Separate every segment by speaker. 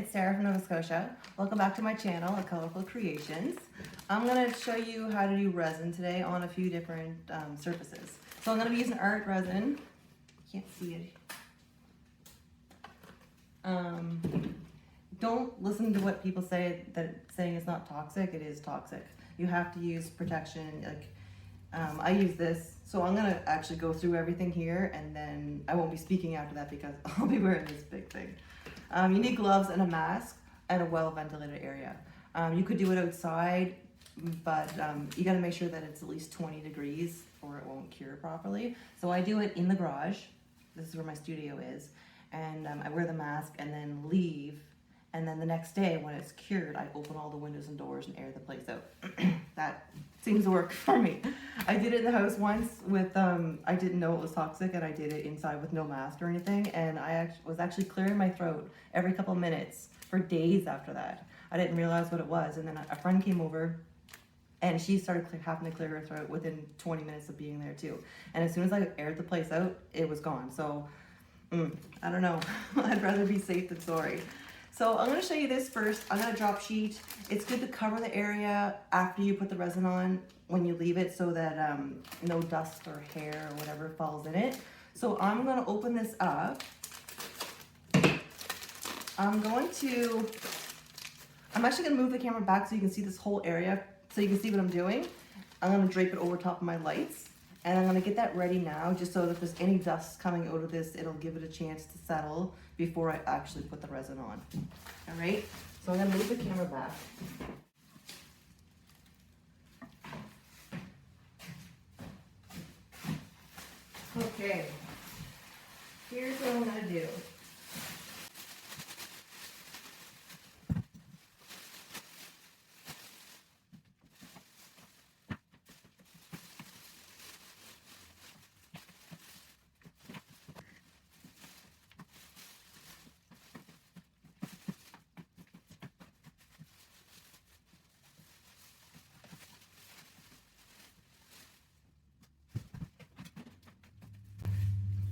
Speaker 1: it's Sarah from Nova Scotia. Welcome back to my channel, A Colorful Creations. I'm going to show you how to do resin today on a few different surfaces. So I'm going to be using art resin. Can't see it. Don't listen to what people say that saying it's not toxic. It is toxic. You have to use protection. I use this, so I'm going to actually go through everything here, and then I won't be speaking after that because I'll be wearing this big thing. You need gloves and a mask and a well-ventilated area. You could do it outside, but you got to make sure that it's at least 20 degrees or it won't cure properly. So I do it in the garage. This is where my studio is. And I wear the mask and then leave. And then the next day when it's cured, I open all the windows and doors and air the place out. That seems to work for me. I did it in the house once with, I didn't know it was toxic, and I did it inside with no mask or anything. And I was actually clearing my throat every couple of minutes for days after that. I didn't realize what it was. And then a friend came over and she started having to clear her throat within 20 minutes of being there too. And as soon as I aired the place out, it was gone. So, I don't know. I'd rather be safe than sorry. So I'm going to show you this first. I'm going to drop sheet. It's good to cover the area after you put the resin on when you leave it so that no dust or hair or whatever falls in it. So I'm going to open this up. I'm actually going to move the camera back so you can see this whole area, so you can see what I'm doing. I'm going to drape it over top of my lights. And I'm going to get that ready now, just so that if there's any dust coming out of this, it'll give it a chance to settle before I actually put the resin on. All right, so I'm going to move the camera back. Okay, here's what I'm going to do.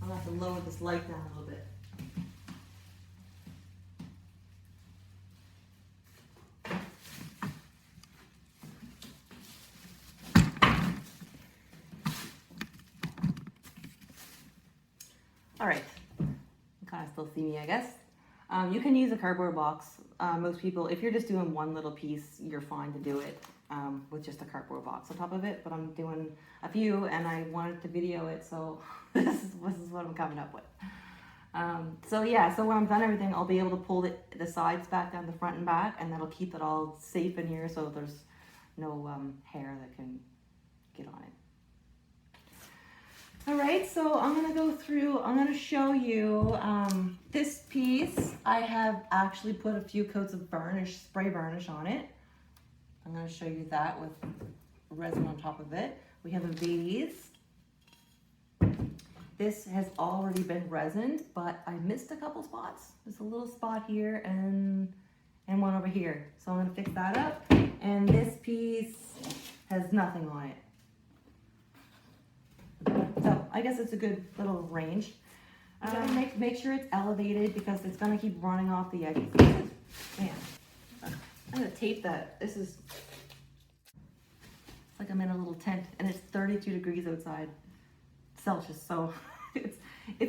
Speaker 1: I'll have to lower this light down a little bit. All right, you kind of still see me, I guess. You can use a cardboard box. Most people, if you're just doing one little piece, you're fine to do it with just a cardboard box on top of it, but I'm doing a few and I wanted to video it, so this is what I'm coming up with. So yeah, so when I'm done everything, I'll be able to pull the sides back down the front and back, and that'll keep it all safe in here so there's no hair that can get on it. All right, so I'm gonna go through, I'm gonna show you this piece. I have actually put a few coats of varnish, spray varnish on it. I'm gonna show you that with resin on top of it. We have a vase. This has already been resined, but I missed a couple spots. There's a little spot here and one over here. So I'm gonna fix that up. And this piece has nothing on it. So I guess it's a good little range. Make sure it's elevated because it's gonna keep running off the edges. Man, I'm gonna tape that. This is, it's like I'm in a little tent and it's 32 degrees outside Celsius, so it's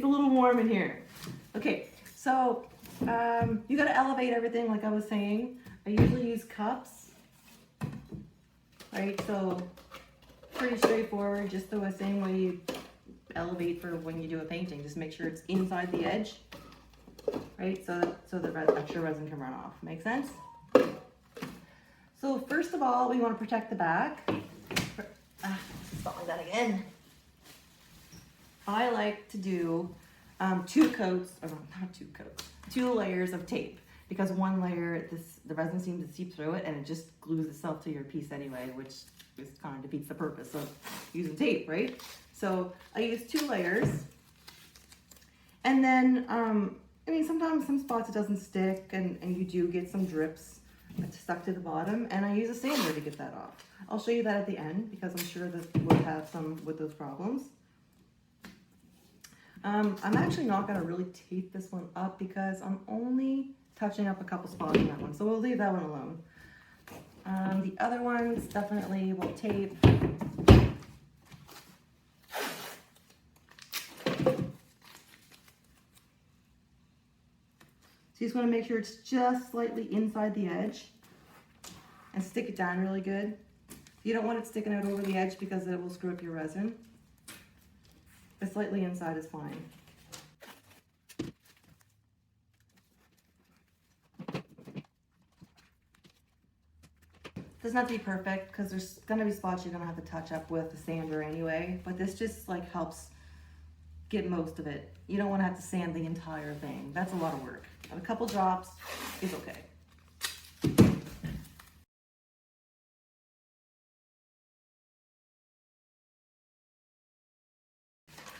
Speaker 1: a little warm in here. Okay, so you gotta elevate everything like I was saying. I usually use cups, right? So pretty straightforward, just the same way you elevate for when you do a painting. Just make sure it's inside the edge, right? So the extra resin can run off. Make sense? So first of all, we want to protect the back. Something like that again. I like to do two layers of tape, because one layer, the resin seems to seep through it and it just glues itself to your piece anyway, which just kind of defeats the purpose of using tape, right? So I use 2 layers, and then I mean, sometimes some spots it doesn't stick, and you do get some drips stuck to the bottom, and I use a sander to get that off. I'll show you that at the end because I'm sure that we'll have some with those problems. I'm actually not going to really tape this one up because I'm only touching up a couple spots on that one. So we'll leave that one alone. The other ones definitely will tape. So you just want to make sure it's just slightly inside the edge and stick it down really good. You don't want it sticking out over the edge because it will screw up your resin. But slightly inside is fine. Doesn't have to be perfect because there's going to be spots you're going to have to touch up with the sander anyway, but this just like helps get most of it. You don't want to have to sand the entire thing. That's a lot of work. And a couple drops is okay.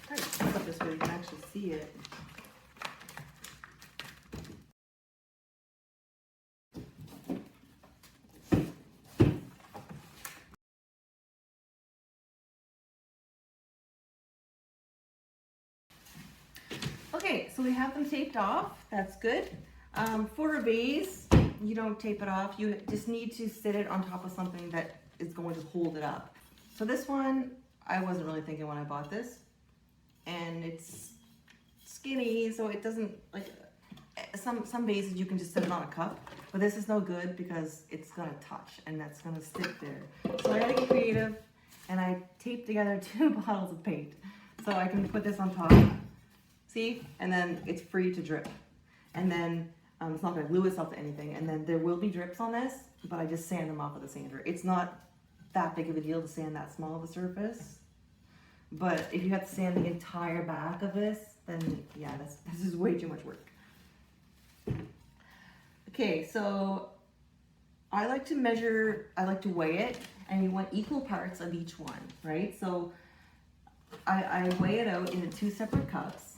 Speaker 1: Try to put it this way you can actually see it. Okay, so we have them taped off. That's good. For a vase, you don't tape it off. You just need to sit it on top of something that is going to hold it up. So this one, I wasn't really thinking when I bought this. And it's skinny, so it doesn't, like, some vases you can just sit it on a cup. But this is no good because it's gonna touch and that's gonna stick there. So I gotta get creative and I taped together 2 bottles of paint. So I can put this on top. See, and then it's free to drip, and then it's not going to glue itself to anything, and then there will be drips on this, but I just sand them off with a sander. It's not that big of a deal to sand that small of a surface, but if you have to sand the entire back of this, then yeah, this is way too much work. Okay, so I like to measure, I like to weigh it, and you want equal parts of each one, right? So I weigh it out into 2 separate cups.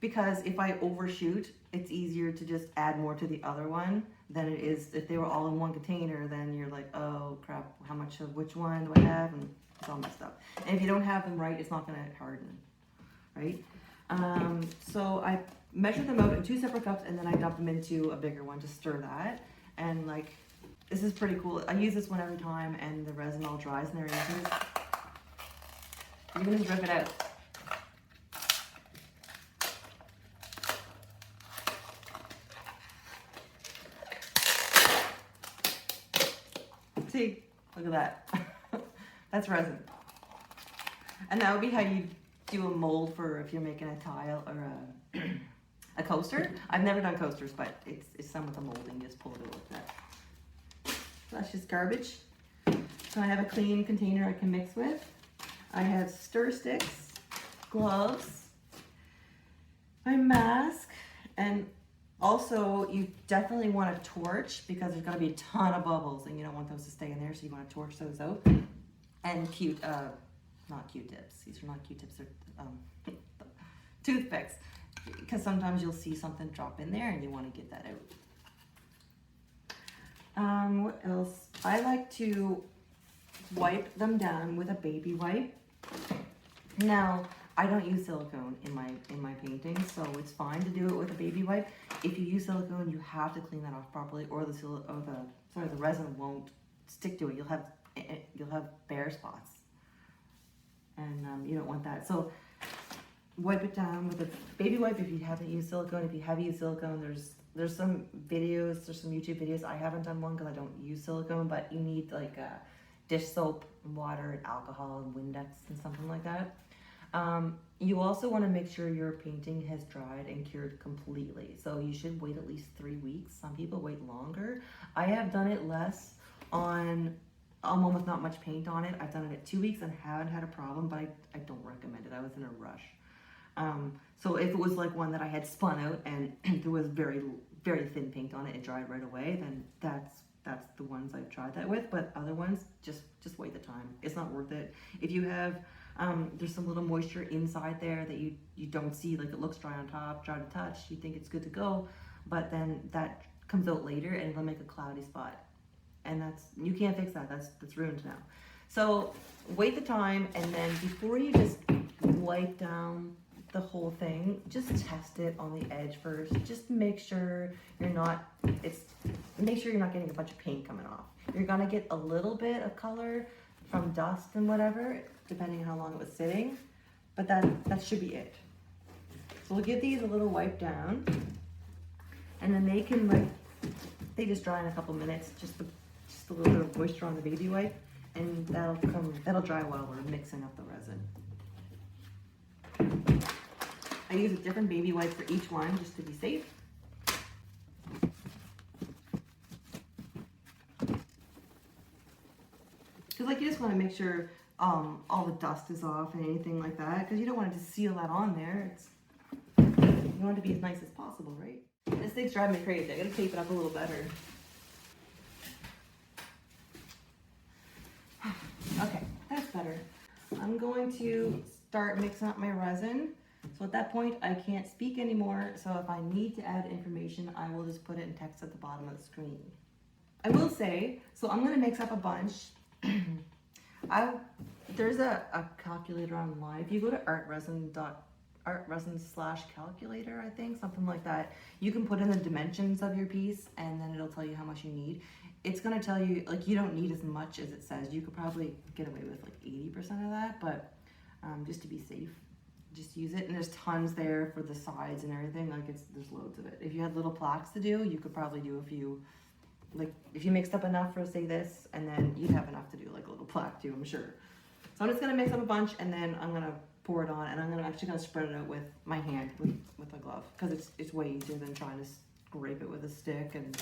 Speaker 1: Because if I overshoot, it's easier to just add more to the other one than it is if they were all in one container. Then you're like, oh crap, how much of which one do I have? And it's all messed up. And if you don't have them right, it's not going to harden, right? So I measure them out in 2 separate cups, and then I dump them into a bigger one to stir that. And like, this is pretty cool. I use this one every time, and the resin all dries in there. You can just rip it out. See, look at that. That's resin. And that would be how you do a mold for if you're making a tile or a coaster. I've never done coasters, but it's some with the molding. Just pull it out like that. So that's just garbage. So I have a clean container I can mix with. I have stir sticks, gloves, my mask, and also, you definitely want a torch because there's going to be a ton of bubbles and you don't want those to stay in there, so you want to torch those out. And not Q-tips. These are not Q-tips, they're toothpicks. Because sometimes you'll see something drop in there and you want to get that out. What else? I like to wipe them down with a baby wipe. Now, I don't use silicone in my paintings, so it's fine to do it with a baby wipe. If you use silicone, you have to clean that off properly, or the resin won't stick to it. You'll have bare spots, and you don't want that. So wipe it down with a baby wipe if you haven't used silicone. If you have used silicone, there's some videos, there's some YouTube videos. I haven't done one because I don't use silicone, but you need like dish soap, and water, and alcohol, and Windex, and something like that. You also want to make sure your painting has dried and cured completely. So you should wait at least 3 weeks. Some people wait longer. I have done it less on one with not much paint on it. I've done it at 2 weeks and haven't had a problem, but I don't recommend it. I was in a rush. So if it was like one that I had spun out and there was very, very thin paint on it, it dried right away, then that's the ones I've tried that with. But other ones, just wait the time. It's not worth it. If you have there's some little moisture inside there that you don't see, like it looks dry on top, dry to touch, you think it's good to go, but then that comes out later and it'll make a cloudy spot, and you can't fix that. That's ruined now. So wait the time, and then before you just wipe down the whole thing, just test it on the edge first. Just make sure you're not getting a bunch of paint coming off. You're gonna get a little bit of color from dust and whatever, depending on how long it was sitting, but that should be it. So we'll give these a little wipe down, and then they just dry in a couple minutes, just a little bit of moisture on the baby wipe, and that'll dry while we're mixing up the resin. I use a different baby wipe for each one just to be safe. Because like you just want to make sure all the dust is off and anything like that, because you don't want to just seal that on there. You want it to be as nice as possible, right? This thing's driving me crazy. I gotta tape it up a little better. Okay, that's better. I'm going to start mixing up my resin. So at that point, I can't speak anymore. So if I need to add information, I will just put it in text at the bottom of the screen. I will say, so I'm gonna mix up a bunch. There's a calculator online. If you go to artresin/calculator, I think, something like that, you can put in the dimensions of your piece and then it'll tell you how much you need. It's gonna tell you, like, you don't need as much as it says. You could probably get away with like 80% of that, but just to be safe, just use it. And there's tons there for the sides and everything. Like, there's loads of it. If you had little plaques to do, you could probably do a few. Like, if you mixed up enough for, say, this, and then you'd have enough to do like a little plaque too, I'm sure. So I'm just gonna mix up a bunch, and then I'm gonna pour it on, and I'm actually gonna spread it out with my hand, with a glove, because it's way easier than trying to scrape it with a stick. And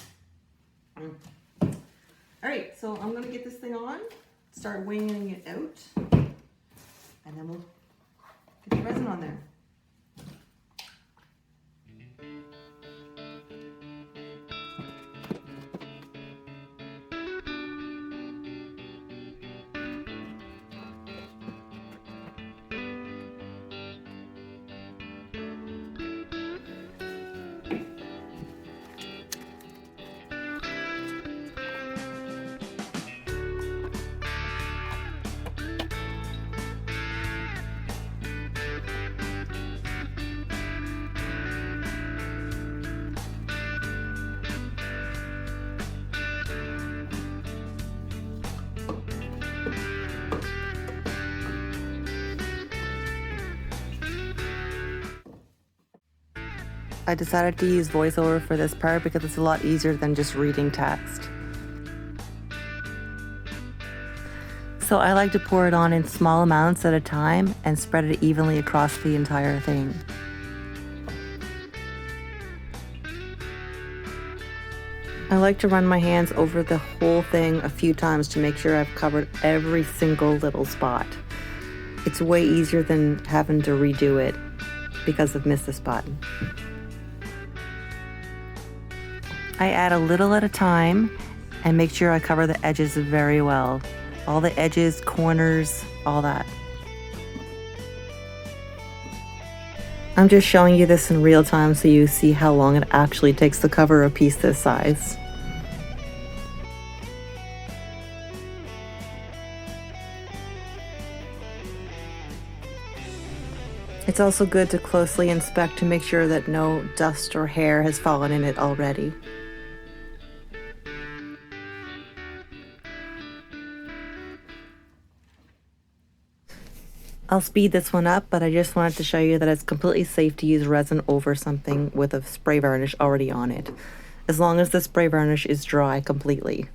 Speaker 1: all right, so I'm gonna get this thing on, start winging it out, and then we'll get the resin on there. I decided to use voiceover for this part because it's a lot easier than just reading text. So I like to pour it on in small amounts at a time and spread it evenly across the entire thing. I like to run my hands over the whole thing a few times to make sure I've covered every single little spot. It's way easier than having to redo it because I've missed a spot. I add a little at a time and make sure I cover the edges very well. All the edges, corners, all that. I'm just showing you this in real time so you see how long it actually takes to cover a piece this size. It's also good to closely inspect to make sure that no dust or hair has fallen in it already. I'll speed this one up, but I just wanted to show you that it's completely safe to use resin over something with a spray varnish already on it, as long as the spray varnish is dry completely.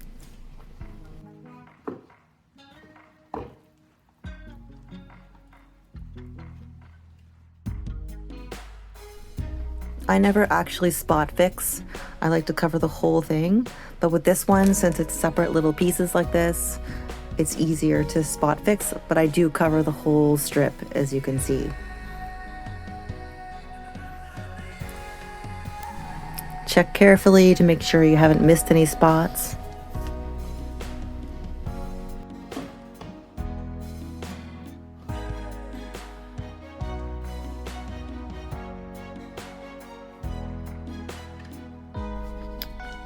Speaker 1: I never actually spot fix. I like to cover the whole thing, but with this one, since it's separate little pieces like this, it's easier to spot fix, but I do cover the whole strip, as you can see. Check carefully to make sure you haven't missed any spots.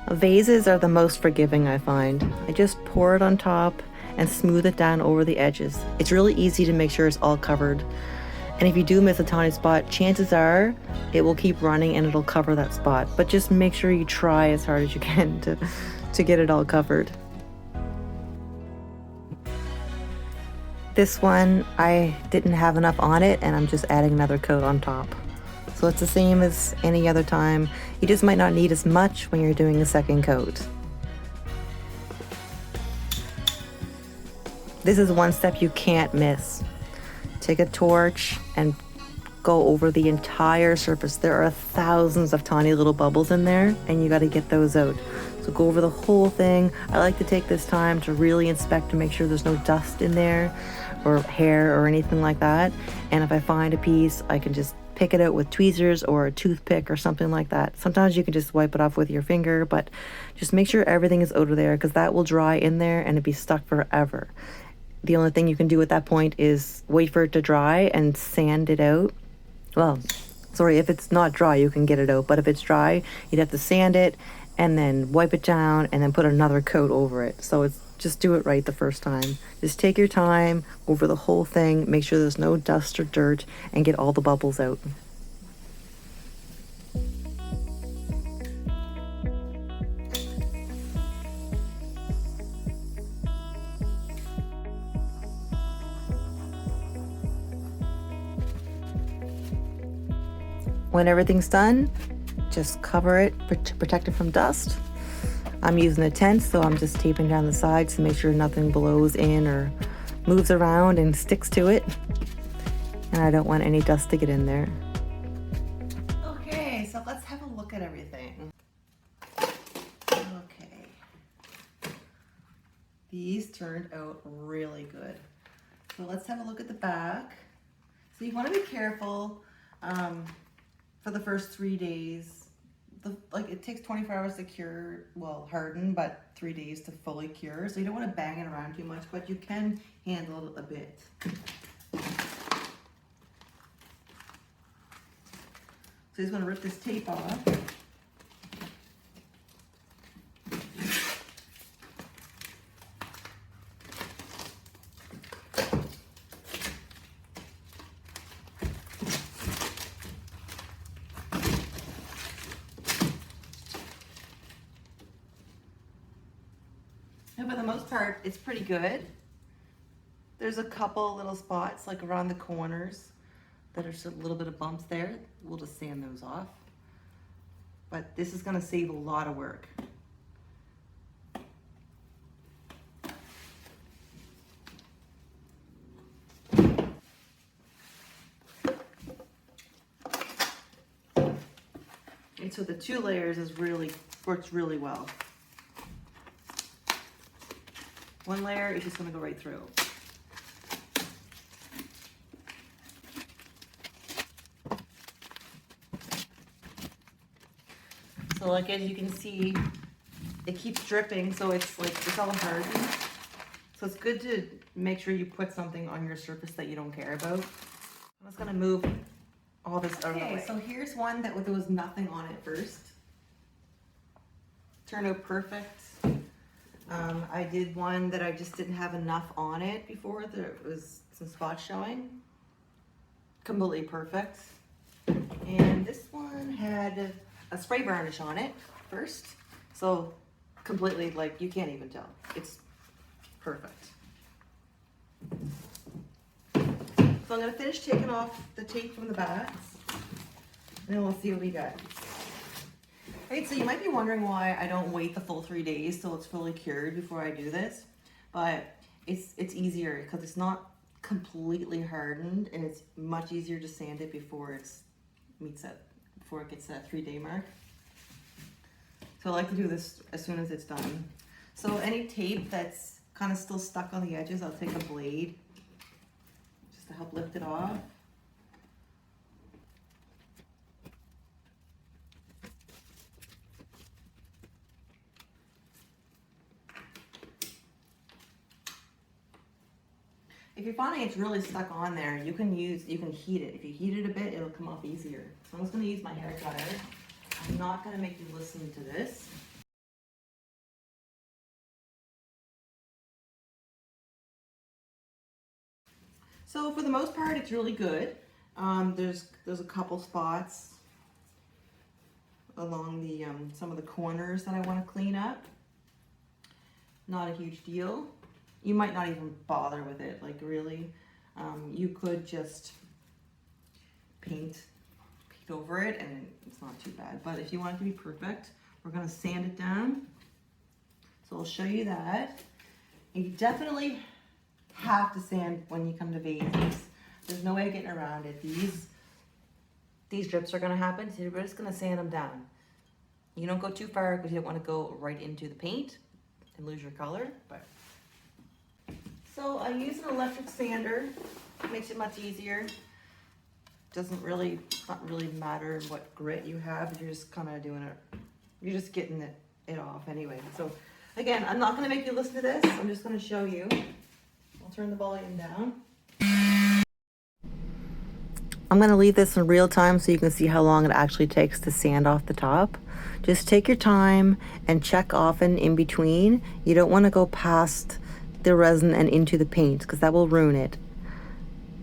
Speaker 1: Vases are the most forgiving, I find. I just pour it on top and smooth it down over the edges. It's really easy to make sure it's all covered. And if you do miss a tiny spot, chances are it will keep running and it'll cover that spot. But just make sure you try as hard as you can to get it all covered. This one, I didn't have enough on it and I'm just adding another coat on top. So it's the same as any other time. You just might not need as much when you're doing a second coat. This is one step you can't miss. Take a torch and go over the entire surface. There are thousands of tiny little bubbles in there and you got to get those out. So go over the whole thing. I like to take this time to really inspect to make sure there's no dust in there or hair or anything like that. And if I find a piece, I can just pick it out with tweezers or a toothpick or something like that. Sometimes you can just wipe it off with your finger, but just make sure everything is out of there because that will dry in there and it'll be stuck forever. The only thing you can do at that point is wait for it to dry and sand it out. Well, sorry, if it's not dry, you can get it out, but if it's dry, you'd have to sand it and then wipe it down and then put another coat over it. So it's just do it right the first time. Just take your time over the whole thing, make sure there's no dust or dirt, and get all the bubbles out. When everything's done, just cover it to protect it from dust. I'm using a tent, so I'm just taping down the sides to make sure nothing blows in or moves around and sticks to it. And I don't want any dust to get in there. Okay, so let's have a look at everything. Okay. These turned out really good. So let's have a look at the back. So you want to be careful for the first 3 days. It takes 24 hours to cure, well, harden, but 3 days to fully cure. So you don't want to bang it around too much, but you can handle it a bit. So he's going to rip this tape off. And for the most part, it's pretty good. There's a couple little spots like around the corners that are just a little bit of bumps there. We'll just sand those off. But this is going to save a lot of work. And so the 2 layers works really well. 1 layer is just going to go right through. So like as you can see, it keeps dripping, so it's all hardened. So it's good to make sure you put something on your surface that you don't care about. I'm just going to move all this out of the way. So here's one that there was nothing on it first. Turned out perfect. I did one that I just didn't have enough on it before. There was some spots showing. Completely perfect. And this one had a spray varnish on it first. So completely, you can't even tell. It's perfect. So I'm going to finish taking off the tape from the backs. And then we'll see what we got. Right, so you might be wondering why I don't wait the full 3 days till it's fully cured before I do this, but it's easier because it's not completely hardened and it's much easier to sand it before it gets that 3-day mark. So I like to do this as soon as it's done. So any tape that's kind of still stuck on the edges, I'll take a blade just to help lift it off. If you're finding it's really stuck on there, you can heat it. If you heat it a bit, it'll come off easier. So I'm just going to use my hair cutter. I'm not going to make you listen to this. So for the most part, it's really good. There's a couple spots along the some of the corners that I want to clean up. Not a huge deal. You might not even bother with it, like really. You could just paint over it and it's not too bad. But if you want it to be perfect, we're gonna sand it down. So I'll show you that. And you definitely have to sand when you come to vases. There's no way of getting around it. These drips are gonna happen, so we're just gonna sand them down. You don't go too far because you don't wanna go right into the paint and lose your color. But so I use an electric sander. It makes it much easier. It's not really matter what grit you have. You're just kind of doing it. You're just getting it off anyway. So again, I'm not going to make you listen to this. I'm just going to show you. I'll turn the volume down. I'm going to leave this in real time so you can see how long it actually takes to sand off the top. Just take your time and check often in between. You don't want to go past the resin and into the paint because that will ruin it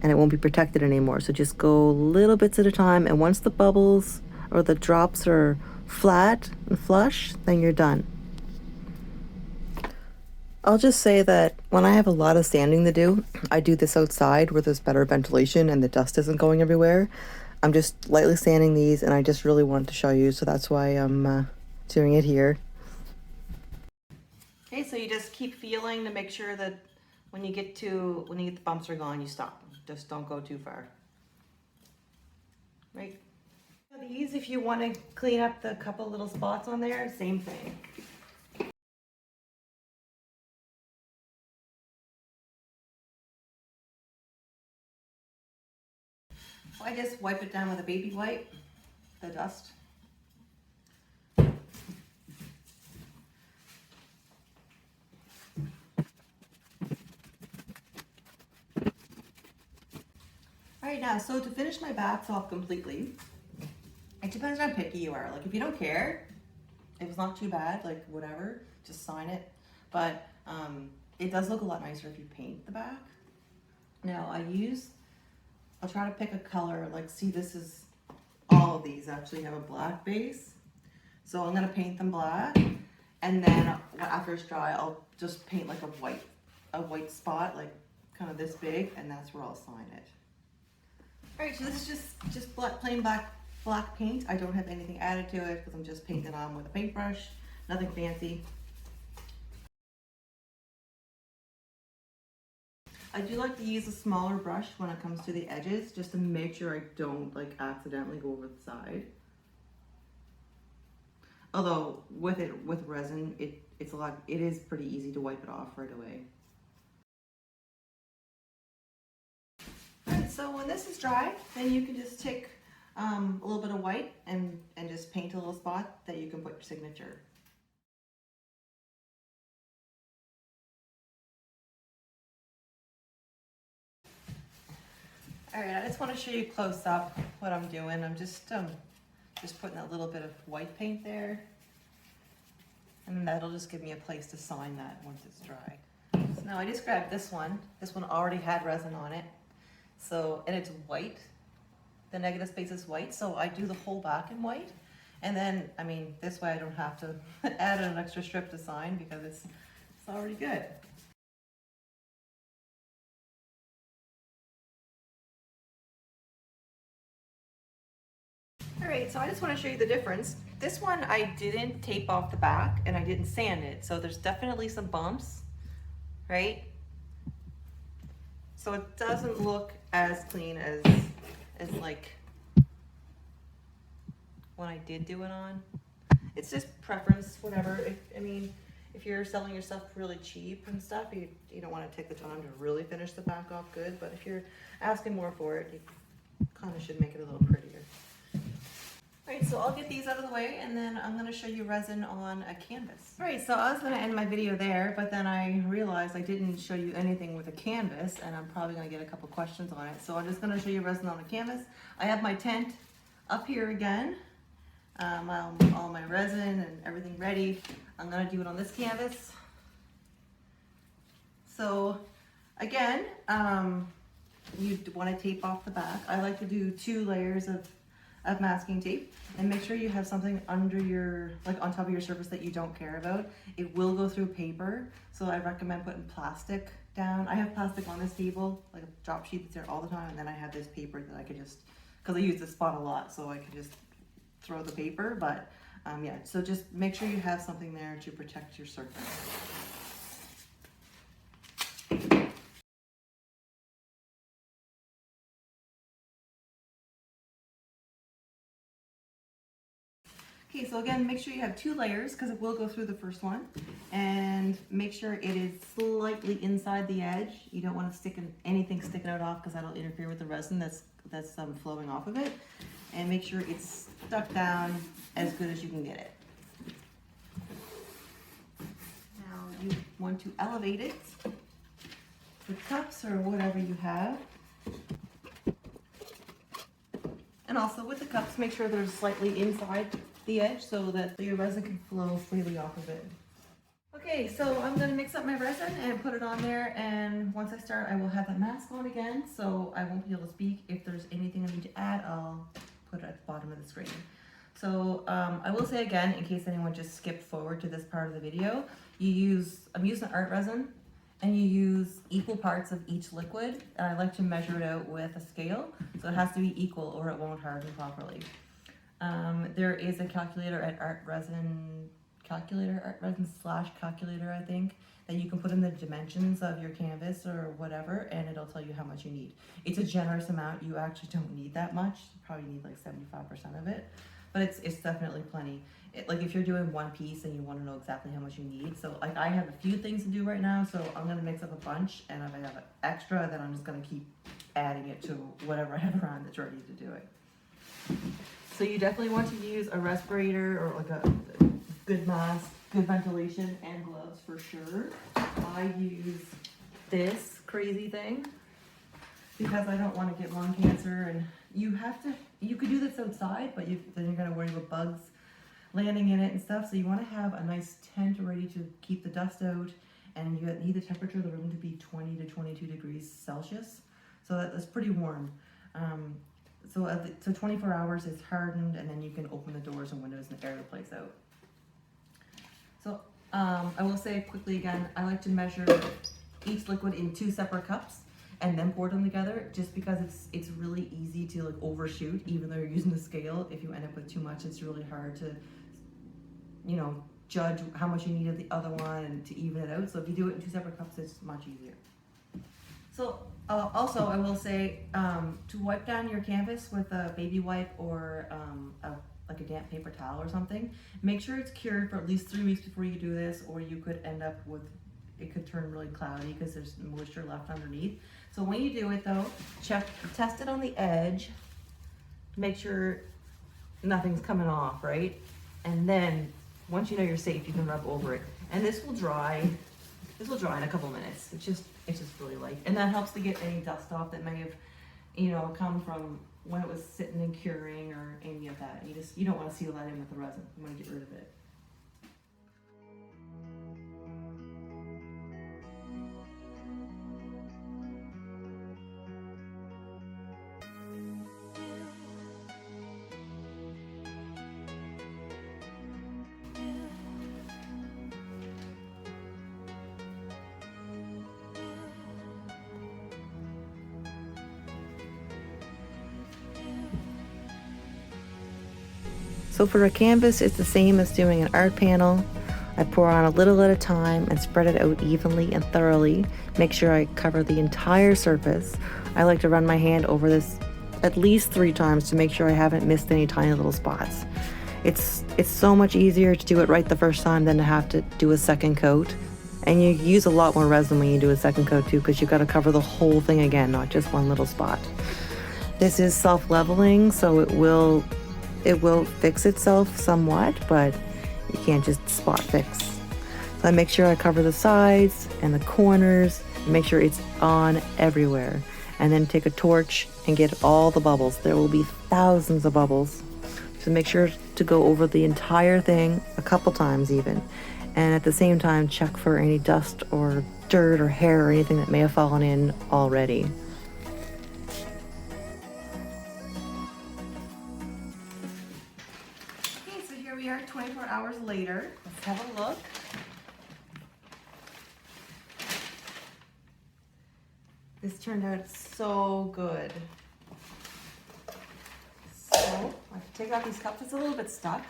Speaker 1: and it won't be protected anymore. So just go little bits at a time, and once the bubbles or the drops are flat and flush, then you're done. I'll just say that when I have a lot of sanding to do, I do this outside where there's better ventilation and the dust isn't going everywhere. I'm just lightly sanding these, and I just really wanted to show you, so that's why I'm doing it here. Okay, so you just keep feeling to make sure that when you get the bumps are gone, you stop. Just don't go too far. Right? These, if you want to clean up the couple little spots on there, same thing. I just wipe it down with a baby wipe, the dust. All right, now, so to finish my bats off completely, it depends on how picky you are. Like, if you don't care, if it's not too bad, like whatever, just sign it. But it does look a lot nicer if you paint the back. Now, I'll try to pick a color. Like, see, this is, all of these actually have a black base. So I'm gonna paint them black. And then after it's dry, I'll just paint like a white spot, like kind of this big, and that's where I'll sign it. All right, so this is just plain black paint. I don't have anything added to it because I'm just painting it on with a paintbrush, nothing fancy. I do like to use a smaller brush when it comes to the edges, just to make sure I don't like accidentally go over the side. Although with resin, it is pretty easy to wipe it off right away. Alright, so when this is dry, then you can just take a little bit of white and just paint a little spot that you can put your signature. Alright, I just want to show you close up what I'm doing. I'm just putting a little bit of white paint there, and that'll just give me a place to sign that once it's dry. So now I just grabbed this one. This one already had resin on it. So, and it's white. The negative space is white, so I do the whole back in white. And then, I mean, this way I don't have to add an extra strip to sign because it's already good. All right, so I just want to show you the difference. This one I didn't tape off the back and I didn't sand it, so there's definitely some bumps, right? So it doesn't look as clean as like when I did do it on. It's just preference, whatever. If you're selling your stuff really cheap and stuff, you don't want to take the time to really finish the back off good, but if you're asking more for it, you kind of should make it a little prettier. All right, so I'll get these out of the way and then I'm gonna show you resin on a canvas. All right, so I was gonna end my video there, but then I realized I didn't show you anything with a canvas and I'm probably gonna get a couple questions on it. So I'm just gonna show you resin on a canvas. I have my tent up here again. All my resin and everything ready. I'm gonna do it on this canvas. So again, you want to tape off the back. I like to do 2 layers of masking tape, and make sure you have something under your, like on top of your surface that you don't care about. It will go through paper, so I recommend putting plastic down. I have plastic on this table, like a drop sheet that's there all the time, and then I have this paper that I could just, because I use this spot a lot, so I could just throw the paper. But yeah, so just make sure you have something there to protect your surface. Okay, so again, make sure you have 2 layers because it will go through the first one, and make sure it is slightly inside the edge. You don't want to anything sticking out off because that'll interfere with the resin that's flowing off of it. And make sure it's stuck down as good as you can get it. Now you want to elevate it with cups or whatever you have. And also with the cups, make sure they're slightly inside the edge so that your resin can flow freely off of it. Okay, so I'm gonna mix up my resin and put it on there, and once I start, I will have that mask on again, so I won't be able to speak. If there's anything I need to add, I'll put it at the bottom of the screen. So I will say again, in case anyone just skipped forward to this part of the video, I'm using art resin, and you use equal parts of each liquid. And I like to measure it out with a scale, so it has to be equal or it won't harden properly. There is a calculator at Art Resin slash calculator, I think, that you can put in the dimensions of your canvas or whatever, and it'll tell you how much you need. It's a generous amount. You actually don't need that much. You probably need like 75% of it, but it's definitely plenty. Like if you're doing one piece and you want to know exactly how much you need. So like I have a few things to do right now, so I'm going to mix up a bunch, and if I have an extra, then I'm just going to keep adding it to whatever I have around that's ready to do it. So you definitely want to use a respirator or like a good mask, good ventilation, and gloves for sure. I use this crazy thing because I don't want to get lung cancer, and you could do this outside, but then you're going to worry about bugs landing in it and stuff. So you want to have a nice tent ready to keep the dust out, and you need the temperature of the room to be 20 to 22 degrees Celsius. So that's pretty warm. So 24 hours it's hardened, and then you can open the doors and windows and air the place out. So I will say quickly again, I like to measure each liquid in 2 separate cups and then pour them together, just because it's really easy to like overshoot, even though you're using the scale. If you end up with too much, it's really hard to, you know, judge how much you need of the other one and to even it out. So if you do it in 2 separate cups, it's much easier. So also I will say to wipe down your canvas with a baby wipe or like a damp paper towel or something, make sure it's cured for at least 3 weeks before you do this, or you could end up with, it could turn really cloudy because there's moisture left underneath. So when you do it though, test it on the edge, make sure nothing's coming off, right? And then once you know you're safe, you can rub over it. And this will dry in a couple minutes. It's just really light. And that helps to get any dust off that may have, you know, come from when it was sitting and curing or any of that. You don't want to seal that in with the resin. You want to get rid of it. So for a canvas, it's the same as doing an art panel. I pour on a little at a time and spread it out evenly and thoroughly. Make sure I cover the entire surface. I like to run my hand over this at least 3 times to make sure I haven't missed any tiny little spots. It's so much easier to do it right the first time than to have to do a second coat. And you use a lot more resin when you do a second coat too, because you've got to cover the whole thing again, not just one little spot. This is self-leveling, so it will fix itself somewhat, but you can't just spot fix. So I make sure I cover the sides and the corners, and make sure it's on everywhere. And then take a torch and get all the bubbles. There will be thousands of bubbles. So make sure to go over the entire thing a couple times even. And at the same time, check for any dust or dirt or hair or anything that may have fallen in already. we are 24 hours later. Let's have a look. This turned out so good. So I have to take out these cups. It's a little bit stuck.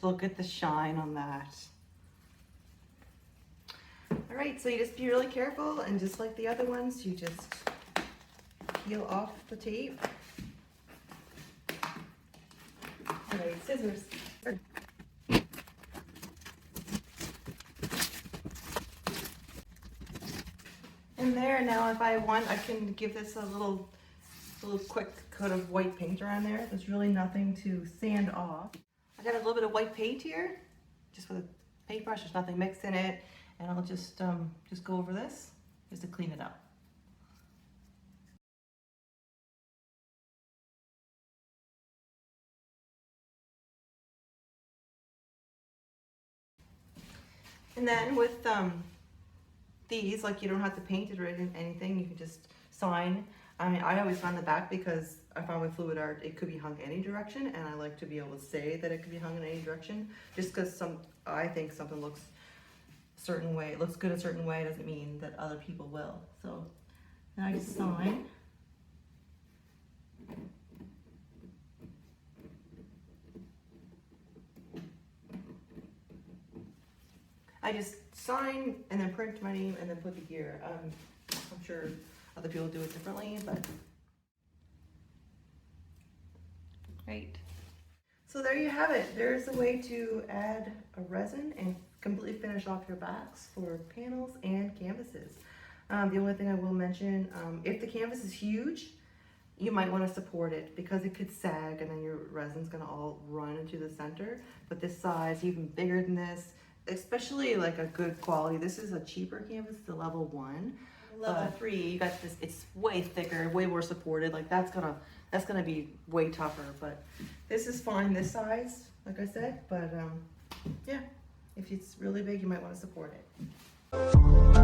Speaker 1: Look at the shine on that. All right, so you just be really careful, and just like the other ones, you just peel off the tape. All right, scissors. And there, now if I want, I can give this a little quick coat of white paint around there. There's really nothing to sand off. I got a little bit of white paint here, just with a paintbrush. There's nothing mixed in it, and I'll just go over this just to clean it up. And then with these, like, you don't have to paint it or anything. You can just sign. I mean, I always find the back, because I found with fluid art, it could be hung any direction, and I like to be able to say that it could be hung in any direction. Just because I think something looks a certain way, it looks good a certain way, doesn't mean that other people will. So now I just sign. I just sign and then print my name and then put the year. I'm sure other people do it differently, but right. So there you have it. There's a way to add a resin and completely finish off your backs for panels and canvases. The only thing I will mention, if the canvas is huge, you might want to support it, because it could sag and then your resin's gonna all run into the center. But this size, even bigger than this, especially like a good quality, this is a cheaper canvas, the level 1. Level 3, you got this, it's way thicker, way more supported. Like that's gonna be way tougher, but this is fine, this size, like I said. But yeah, if it's really big, you might want to support it.